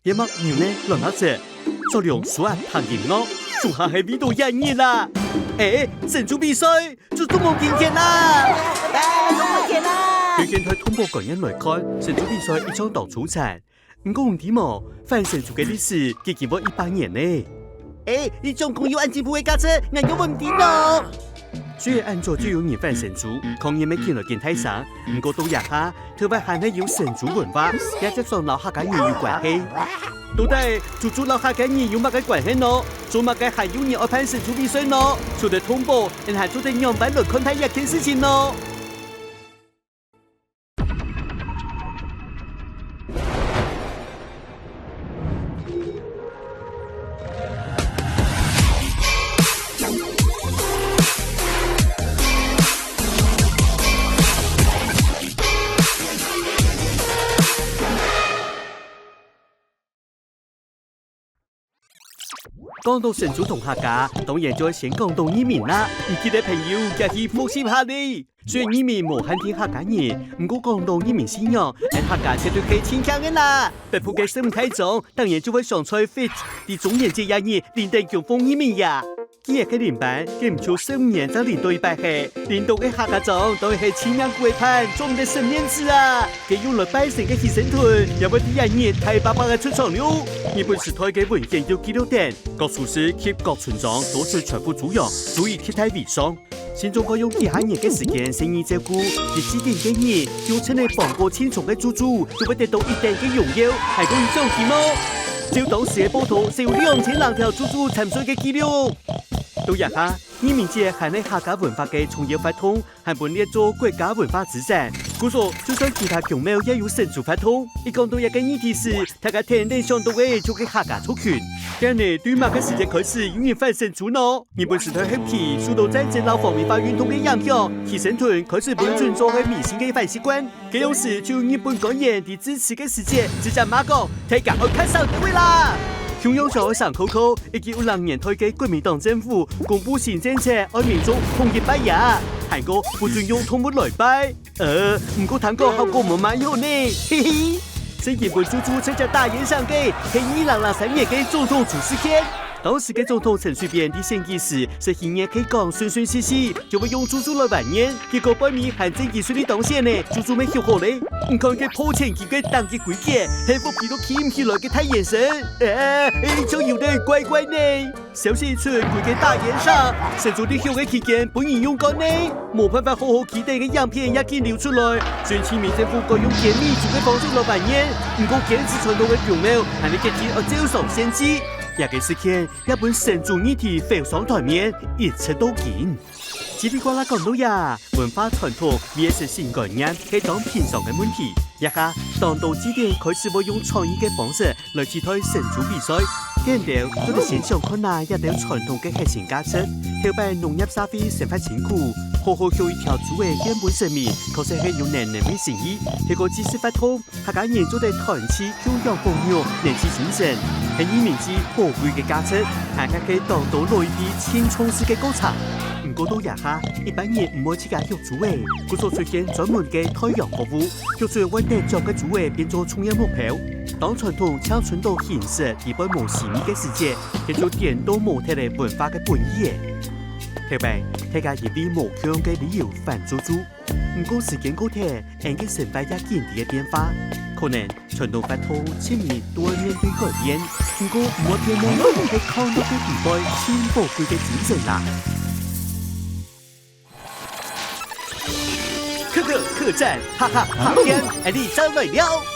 野猫牛呢落哪只？作用鼠啊行赢咯，做下係味道人熱啦。神豬比賽就這麼見見啦！來，見啦！佢見佢通過個人來看，神豬比賽一場當初產，唔過問題麼？反神豬嘅歷史結幾多100年呢？你總共有按政府嘅架車，我有問題咯。雖然按咗就有人反神豬，抗議咪見來見太上，唔過到日下，特別係有神豬文化，也即上老客家人有關係。到底做老客家人有乜嘅關係呢？做乜嘅還有人愛判神豬比賽呢？做得通報，然後做得樣板來看睇一件事情呢？講到神豬同客家，當然就先講到移民啦。唔記得朋友也去複習下你。雖然移民無限聽客家人，唔過講到移民信仰，客家絕對係堅強嘅啦。北部嘅生態中，當然就會上菜 fit 啲中年節人連定強風移民呀。今日嘅年班，佢唔出15年就連到100歲，連到嘅客家中都係千人歸盼，中的10年子啊！佢用來拜神嘅犧牲團，有冇啲人太白白嘅出場了？日本時代嘅文獻有記錄點，各處市及各村莊都是全部豬養，足以替代為上。先中國用幾下年嘅時間生意照顧，而指定嘅人要趁你放過千重嘅豬豬，就會得到一定嘅榮耀，係可以獎勵麼？照當時嘅報道，是有2000萬條豬豬沉睡嘅記錄。到日下，移民節係你客家文化嘅重要發通，係本列做國家文化資產。故所，就算其他鄉廟也有神豬發通。一講到一個議題時，大家天天想到嘅就係客家族群。今日對馬嘅時間開始有人反神豬呢？日本時代後期受到戰爭老方文化運動嘅影響，犧牲團開始本尊做係迷信嘅壞習慣。這樣時就日本官員啲支持嘅時節，直接罵講大家要看上這位啦。中央就上口口，以及有2年推嘅國民黨政府公布新政策，愛民眾統一拜呀，韓國不准用動物來拜。唔過韓國效果冇蠻好呢，嘿嘿。是日本豬豬參加大演上嘅係2003年嘅總統出事件。當時嘅總統陳水扁啲選舉時，是希望可以講順順利利，就會用豬豬來扮演。結果背面韓正技術的當選呢，豬豬沒學好咧。唔看佢破前幾個當嘅規矩，幸福皮都企唔起來嘅太眼神，就有點怪怪呢。消息傳規個大演上，神豬的學嘅期間本人用過呢，冇辦法好好期待嘅樣片也見流出來。雖然前面政府改用嚴密做嘅方式來扮演，唔過堅持傳統嘅樣貌，係你嘅天照上先知。也個事件，日本神豬議題浮上台面，一切都見。嘰里呱啦講到呀，文化傳統 vs 新概念係當平常嘅問題。一下當道指定開始會用創意嘅方式來取代神豬比賽，見到都係現象看來一定傳統嘅核心價值，後擺農業社會生活辛苦。好好教一條豬嘅原本生命，確實係有能力嘅誠意。結果知識發通，客家人做得團結、教養共育、人氣精神，係移民之寶貴嘅價值，係客家當到內地千重視嘅高層。唔過到日下，一般人唔會自家養豬嘅，故所出現專門嘅胎養服務，叫做穩定將嘅豬嘅變做重要目標。當傳統搶傳到現實而不無神秘嘅世界，叫做顛倒模特嘅文化嘅本意。特別，大家因為無強嘅理由反豬豬，唔過時間過後，人嘅生活也見啲嘅變化，可能傳統法通千年多面對改變，唔過我哋望到嘅抗毒嘅地位，千寶貴嘅精神啦。客戰，哈哈哈天，你真來了。